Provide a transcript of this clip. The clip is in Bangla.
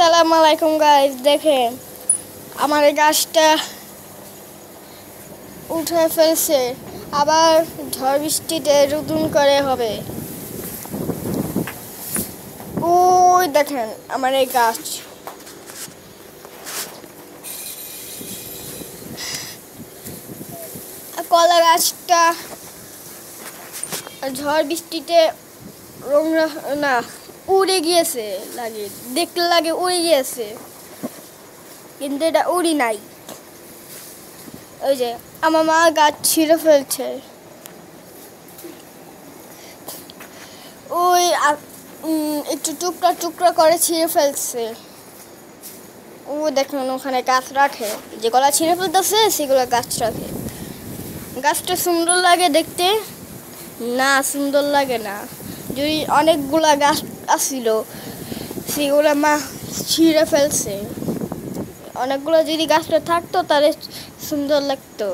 আসসালামু আলাইকুম গাইস, দেখেন আমার এই গাছটা উঠে ফেলছে, আবার ঝড় বৃষ্টিতে নতুন করে হবে। ওই দেখেন আমার এই গাছ, কলা গাছটা ঝড় বৃষ্টিতে রং না উড়ে গিয়েছে, দেখতে লাগে উড়ে গিয়েছে, কিন্তু এটা উড়ি নাই। ওই যে আমার মা গাছ ছিঁড়ে ফেলছে, ওই একটু টুকরা টুকরা করে ছিঁড়ে ফেলছে। ও দেখুন ওখানে গাছ রাখে, যেগুলো ছিঁড়ে ফেলতেছে সেগুলো গাছ রাখে। গাছটা সুন্দর লাগে দেখতে? না, সুন্দর লাগে না। যদি অনেকগুলা গাছ আসছিল সেগুলো মা ছিঁড়ে ফেলছে। অনেকগুলো যদি গাছটা থাকতো তাহলে সুন্দর লাগতো।